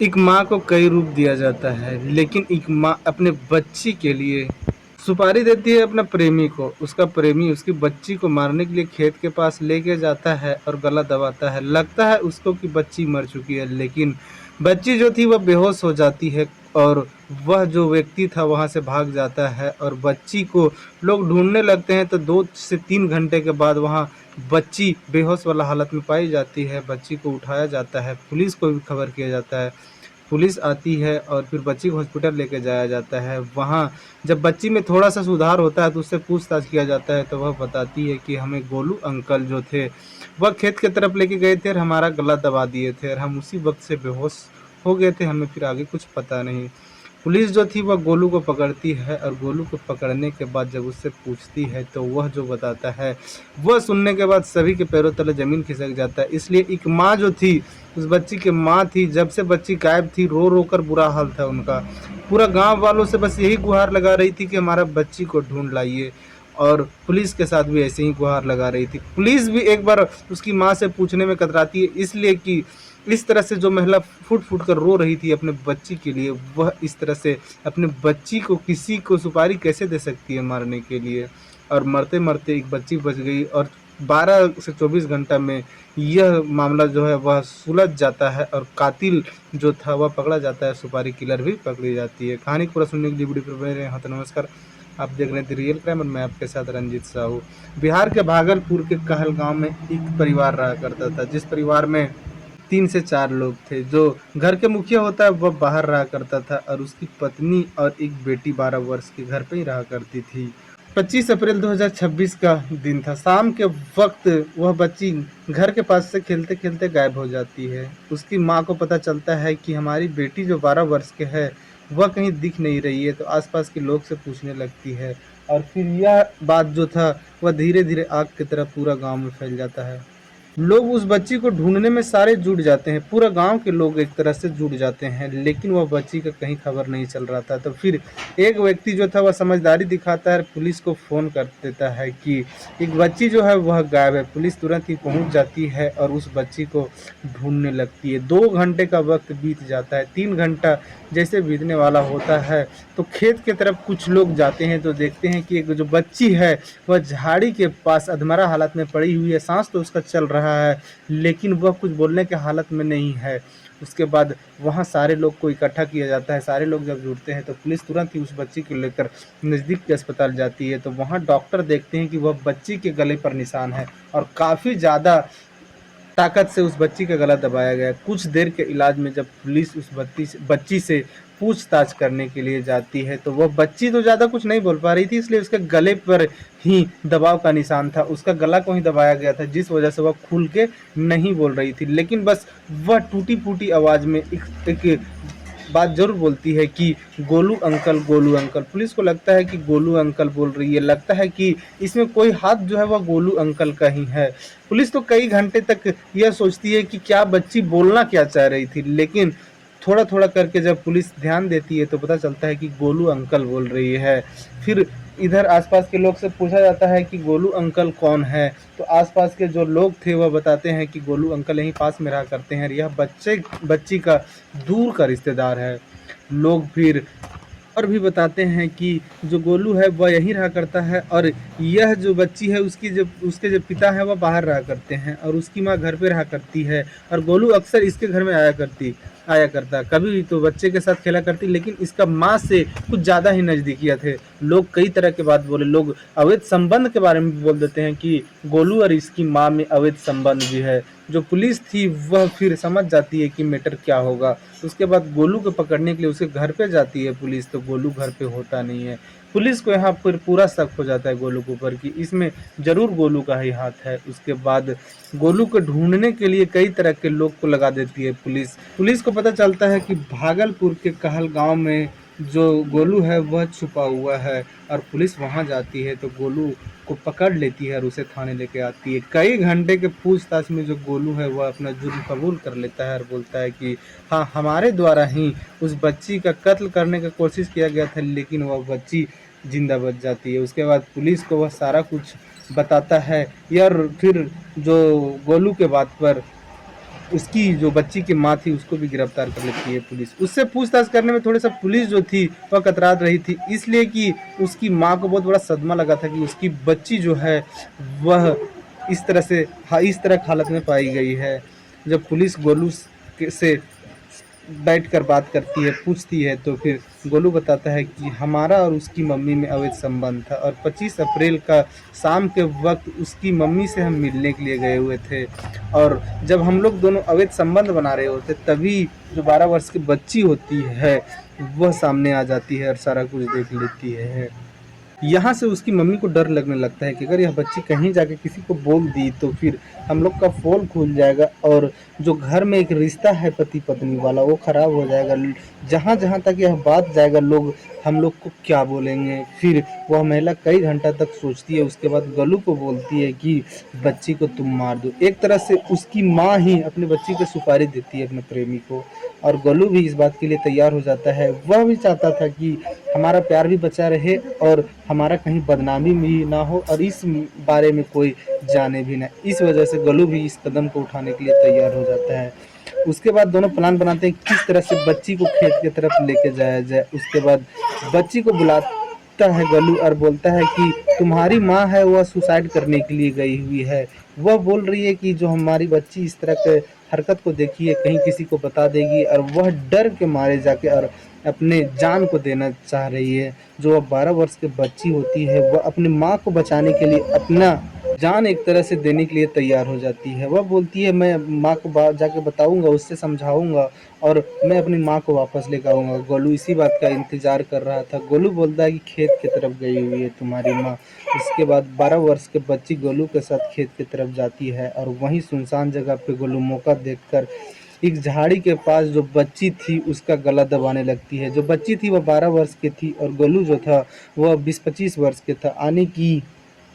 एक माँ को कई रूप दिया जाता है, लेकिन एक माँ अपने बच्ची के लिए सुपारी देती है अपना प्रेमी को। उसका प्रेमी उसकी बच्ची को मारने के लिए खेत के पास लेके जाता है और गला दबाता है। लगता है उसको कि बच्ची मर चुकी है, लेकिन बच्ची जो थी वह बेहोश हो जाती है और वह जो व्यक्ति था वहाँ से भाग जाता है और बच्ची को लोग ढूंढने लगते हैं। तो 2 से 3 घंटे के बाद वहाँ बच्ची बेहोश वाला हालत में पाई जाती है। बच्ची को उठाया जाता है, पुलिस को भी खबर किया जाता है। पुलिस आती है और फिर बच्ची को हॉस्पिटल लेके जाया जाता है। वहाँ जब बच्ची में थोड़ा सा सुधार होता है तो उससे पूछताछ किया जाता है, तो वह बताती है कि हमें गोलू अंकल जो थे वह खेत की तरफ लेके गए थे और हमारा गला दबा दिए थे और हम उसी वक्त से बेहोश हो गए थे, हमें फिर आगे कुछ पता नहीं। पुलिस जो थी वह गोलू को पकड़ती है और गोलू को पकड़ने के बाद जब उससे पूछती है तो वह जो बताता है वह सुनने के बाद सभी के पैरों तले ज़मीन खिसक जाता है। इसलिए एक माँ जो थी, उस बच्ची की माँ थी, जब से बच्ची गायब थी रो रो कर बुरा हाल था उनका। पूरा गांव वालों से बस यही गुहार लगा रही थी कि हमारा बच्ची को ढूंढ लाइए, और पुलिस के साथ भी ऐसे ही गुहार लगा रही थी। पुलिस भी एक बार उसकी माँ से पूछने में कतराती है, इसलिए कि इस तरह से जो महिला फूट फूट कर रो रही थी अपने बच्ची के लिए, वह इस तरह से अपने बच्ची को किसी को सुपारी कैसे दे सकती है मारने के लिए। और मरते मरते एक बच्ची बच गई और 12 से 24 घंटा में यह मामला जो है वह सुलझ जाता है और कातिल जो था वह पकड़ा जाता है, सुपारी किलर भी पकड़ी जाती है। कहानी को पूरा सुनने के लिए वीडियो पर बने रहें। हाँ तो नमस्कार, आप देख रहे हैं द रियल क्राइम और मैं आपके साथ रंजीत साहू। बिहार के भागलपुर के कहलगांव में एक परिवार रहा करता था, जिस परिवार में 3 से 4 लोग थे। जो घर के मुखिया होता है वह बाहर रहा करता था और उसकी पत्नी और एक बेटी 12 वर्ष की घर पे ही रहा करती थी। 25 अप्रैल 2026 का दिन था। शाम के वक्त वह बच्ची घर के पास से खेलते खेलते गायब हो जाती है। उसकी माँ को पता चलता है कि हमारी बेटी जो 12 वर्ष के है वह कहीं दिख नहीं रही है, तो आसपास के लोग से पूछने लगती है और फिर यह बात जो था वह धीरे धीरे आग की तरह पूरा गांव में फैल जाता है। लोग उस बच्ची को ढूंढने में सारे जुट जाते हैं, पूरा गांव के लोग एक तरह से जुट जाते हैं, लेकिन वह बच्ची का कहीं खबर नहीं चल रहा था। तो फिर एक व्यक्ति जो था वह समझदारी दिखाता है, पुलिस को फ़ोन कर देता है कि एक बच्ची जो है वह गायब है। पुलिस तुरंत ही पहुंच जाती है और उस बच्ची को ढूंढने लगती है। 2 घंटे का वक्त बीत जाता है। 3 घंटा जैसे बीतने वाला होता है तो खेत की तरफ कुछ लोग जाते हैं तो देखते हैं कि एक जो बच्ची है वह झाड़ी के पास अधमरा हालत में पड़ी हुई है। सांस तो उसका चल रहा है, लेकिन वह कुछ बोलने के हालत में नहीं है। उसके बाद वहाँ सारे लोग को इकट्ठा किया जाता है। सारे लोग जब जुड़ते हैं तो पुलिस तुरंत ही उस बच्ची को लेकर नज़दीक के अस्पताल जाती है। तो वहाँ डॉक्टर देखते हैं कि वह बच्ची के गले पर निशान है और काफ़ी ज़्यादा ताकत से उस बच्ची का गला दबाया गया। कुछ देर के इलाज में जब पुलिस उस बच्ची से पूछताछ करने के लिए जाती है तो वह बच्ची तो ज़्यादा कुछ नहीं बोल पा रही थी, इसलिए उसके गले पर ही दबाव का निशान था। उसका गला को ही दबाया गया था, जिस वजह से वह खुल के नहीं बोल रही थी। लेकिन बस वह टूटी फूटी आवाज़ में एक बात ज़रूर बोलती है कि Golu uncle, Golu uncle. Police को लगता है कि गोलू अंकल बोल रही है, लगता है कि इसमें कोई हाथ जो है वह गोलू अंकल का ही है। पुलिस तो कई घंटे तक यह सोचती है कि क्या बच्ची बोलना क्या चाह रही थी, लेकिन थोड़ा थोड़ा करके जब पुलिस ध्यान देती है तो पता चलता है कि गोलू अंकल बोल रही है। फिर इधर आसपास के लोग से पूछा जाता है कि गोलू अंकल कौन है, तो आसपास के जो लोग थे वह बताते हैं कि गोलू अंकल यहीं पास में रहा करते हैं, यह बच्ची का दूर का रिश्तेदार है। लोग फिर और भी बताते हैं कि जो गोलू है वह यहीं रहा करता है और यह जो बच्ची है उसके जो पिता है वह बाहर रहा करते हैं और उसकी माँ घर पे रहा करती है और गोलू अक्सर इसके घर में आया करता। कभी तो बच्चे के साथ खेला करती, लेकिन इसका माँ से कुछ ज़्यादा ही नज़दीकियाँ थे। लोग कई तरह के बात बोले, लोग अवैध संबंध के बारे में भी बोल देते हैं कि गोलू और इसकी माँ में अवैध संबंध भी है। जो पुलिस थी वह फिर समझ जाती है कि मैटर क्या होगा। उसके बाद गोलू को पकड़ने के लिए उसके घर पे जाती है पुलिस, तो गोलू घर पे होता नहीं है। पुलिस को यहाँ पर पूरा शक हो जाता है गोलू के ऊपर कि इसमें ज़रूर गोलू का ही हाथ है। उसके बाद गोलू को ढूंढने के लिए कई तरह के लोग को लगा देती है पुलिस। पुलिस को पता चलता है कि भागलपुर के कहलगांव में जो गोलू है वह छुपा हुआ है और पुलिस वहां जाती है तो गोलू को पकड़ लेती है और उसे थाने लेके आती है। कई घंटे के पूछताछ में जो गोलू है वह अपना जुर्म कबूल कर लेता है और बोलता है कि हाँ, हमारे द्वारा ही उस बच्ची का कत्ल करने का कोशिश किया गया था, लेकिन वह बच्ची जिंदा बच जाती है। उसके बाद पुलिस को वह सारा कुछ बताता है यार। फिर जो गोलू के बात पर उसकी जो बच्ची की माँ थी उसको भी गिरफ्तार कर लेती है पुलिस। उससे पूछताछ करने में थोड़ा सा पुलिस जो थी वह कतरा रही थी, इसलिए कि उसकी माँ को बहुत बड़ा सदमा लगा था कि उसकी बच्ची जो है वह इस तरह से इस तरह की हालत में पाई गई है। जब पुलिस गोलू से बैठकर बात करती है, पूछती है, तो फिर गोलू बताता है कि हमारा और उसकी मम्मी में अवैध संबंध था और 25 अप्रैल का शाम के वक्त उसकी मम्मी से हम मिलने के लिए गए हुए थे और जब हम लोग दोनों अवैध संबंध बना रहे होते तभी जो 12 वर्ष की बच्ची होती है वह सामने आ जाती है और सारा कुछ देख लेती है। यहाँ से उसकी मम्मी को डर लगने लगता है कि अगर यह बच्ची कहीं जाके किसी को बोल दी तो फिर हम लोग का पोल खुल जाएगा और जो घर में एक रिश्ता है पति पत्नी वाला वो खराब हो जाएगा। जहाँ जहाँ तक यह बात जाएगा लोग हम लोग को क्या बोलेंगे। फिर वह महिला कई घंटा तक सोचती है, उसके बाद गलू को बोलती है कि बच्ची को तुम मार दो। एक तरह से उसकी माँ ही अपनी बच्ची को सुपारी देती है अपने प्रेमी को और गलू भी इस बात के लिए तैयार हो जाता है। वह भी चाहता था कि हमारा प्यार भी बचा रहे और हमारा कहीं बदनामी भी ना हो और इस बारे में कोई जाने भी ना। इस वजह से गलू भी इस कदम को उठाने के लिए तैयार हो जाता है। उसके बाद दोनों प्लान बनाते हैं किस तरह से बच्ची को खेत की तरफ लेके जाया जाए। उसके बाद बच्ची को बुलाता है गलू और बोलता है कि तुम्हारी माँ है वह सुसाइड करने के लिए गई हुई है। वह बोल रही है कि जो हमारी बच्ची इस तरह के हरकत को देखी है कहीं किसी को बता देगी और वह डर के मारे जाके और अपने जान को देना चाह रही है। जो अब 12 वर्ष की बच्ची होती है वह अपनी माँ को बचाने के लिए अपना जान एक तरह से देने के लिए तैयार हो जाती है। वह बोलती है मैं माँ को जाके बताऊंगा, उससे समझाऊंगा और मैं अपनी माँ को वापस लेकर आऊंगा। गोलू इसी बात का इंतजार कर रहा था। गोलू बोलता है कि खेत की तरफ गई हुई है तुम्हारी माँ। इसके बाद 12 वर्ष के बच्ची गोलू के साथ खेत की तरफ जाती है और वहीं सुनसान जगह पे गोलू मौका देखकर एक झाड़ी के पास जो बच्ची थी उसका गला दबाने लगती है। जो बच्ची थी वह 12 वर्ष की थी और गोलू जो था वह 20-25 वर्ष के था। आने की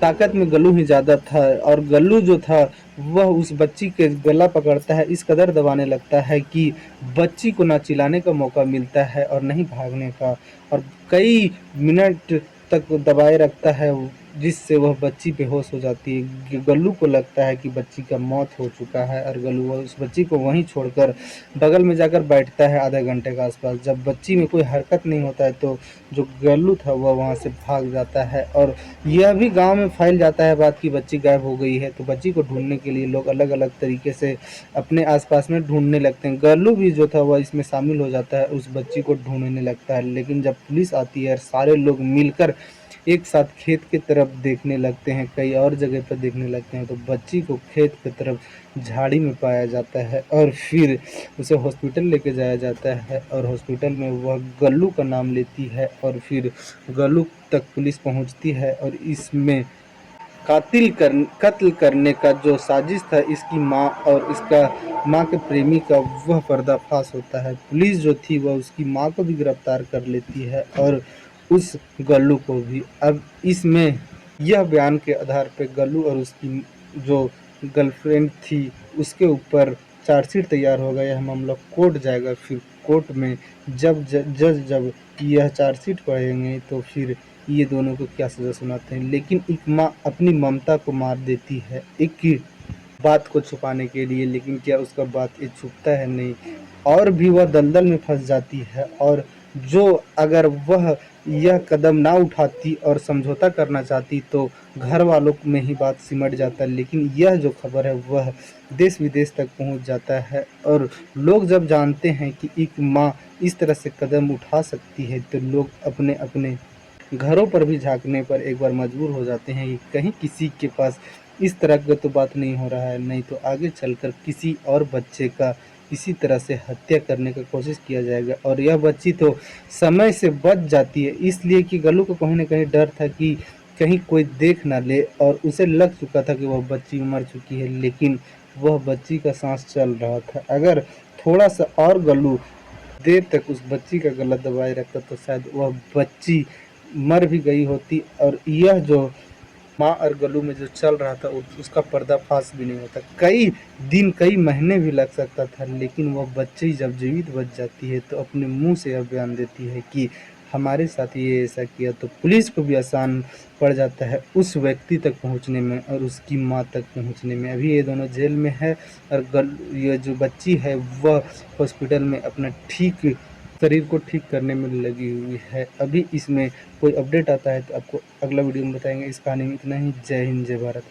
ताकत में गल्लू ही ज़्यादा था और गल्लू जो था वह उस बच्ची के गला पकड़ता है, इस कदर दबाने लगता है कि बच्ची को ना चिल्लाने का मौका मिलता है और नहीं भागने का और कई मिनट तक दबाए रखता है जिससे वह बच्ची बेहोश हो जाती है। गल्लू को लगता है कि बच्ची का मौत हो चुका है और गल्लू वह उस बच्ची को वहीं छोड़कर बगल में जाकर बैठता है आधे घंटे के आसपास। जब बच्ची में कोई हरकत नहीं होता है तो जो गल्लू था वह वहाँ से भाग जाता है और यह भी गांव में फैल जाता है बात कि बच्ची गायब हो गई है। तो बच्ची को ढूंढने के लिए लोग अलग अलग तरीके से अपने आसपास में ढूंढने लगते हैं। गल्लू भी जो था वह इसमें शामिल हो जाता है, उस बच्ची को ढूंढने लगता है। लेकिन जब पुलिस आती है और सारे लोग मिलकर एक साथ खेत की तरफ देखने लगते हैं, कई और जगह पर देखने लगते हैं, तो बच्ची को खेत की तरफ झाड़ी में पाया जाता है और फिर उसे हॉस्पिटल लेके जाया जाता है और हॉस्पिटल में वह गल्लू का नाम लेती है और फिर गल्लू तक पुलिस पहुंचती है और इसमें कत्ल करने का जो साजिश था इसकी माँ और इसका माँ के प्रेमी का वह पर्दाफाश होता है। पुलिस जो थी वह उसकी माँ को भी गिरफ्तार कर लेती है और उस गल्लू को भी। अब इसमें यह बयान के आधार पे गल्लू और उसकी जो गर्लफ्रेंड थी उसके ऊपर चार्जशीट तैयार होगा। यह मामला कोर्ट जाएगा। फिर कोर्ट में जब जज जब यह चार्जशीट पढ़ेंगे तो फिर ये दोनों को क्या सज़ा सुनाते हैं। लेकिन एक माँ अपनी ममता को मार देती है एक बात को छुपाने के लिए, लेकिन क्या उसका बात ये छुपता है? नहीं, और भी वह दलदल में फंस जाती है और जो अगर वह यह कदम ना उठाती और समझौता करना चाहती तो घर वालों में ही बात सिमट जाता। लेकिन यह जो खबर है वह देश विदेश तक पहुंच जाता है और लोग जब जानते हैं कि एक माँ इस तरह से कदम उठा सकती है तो लोग अपने अपने घरों पर भी झाँकने पर एक बार मजबूर हो जाते हैं कि कहीं किसी के पास इस तरह का तो बात नहीं हो रहा है, नहीं तो आगे चलकर किसी और बच्चे का इसी तरह से हत्या करने का कोशिश किया जाएगा। और यह बच्ची तो समय से बच जाती है इसलिए कि गल्लू को कहीं न कहीं डर था कि कहीं कोई देख ना ले और उसे लग चुका था कि वह बच्ची मर चुकी है, लेकिन वह बच्ची का साँस चल रहा था। अगर थोड़ा-सा और गल्लू देर तक उस बच्ची का गला दबाए रखता तो शायद वह बच्ची मर भी गई होती और यह जो माँ और गल्लू में जो चल रहा था उसका पर्दाफाश भी नहीं होता। कई दिन कई महीने भी लग सकता था, लेकिन वह बच्ची जब जीवित बच जाती है तो अपने मुंह से यह बयान देती है कि हमारे साथ ये ऐसा किया, तो पुलिस को भी आसान पड़ जाता है उस व्यक्ति तक पहुँचने में और उसकी माँ तक पहुँचने में। अभी ये दोनों जेल में है और ये जो बच्ची है वह हॉस्पिटल में अपना शरीर को ठीक करने में लगी हुई है। अभी इसमें कोई अपडेट आता है तो आपको अगला वीडियो में बताएँगे। इस कहानी में इतना ही। जय हिंद, जय भारत।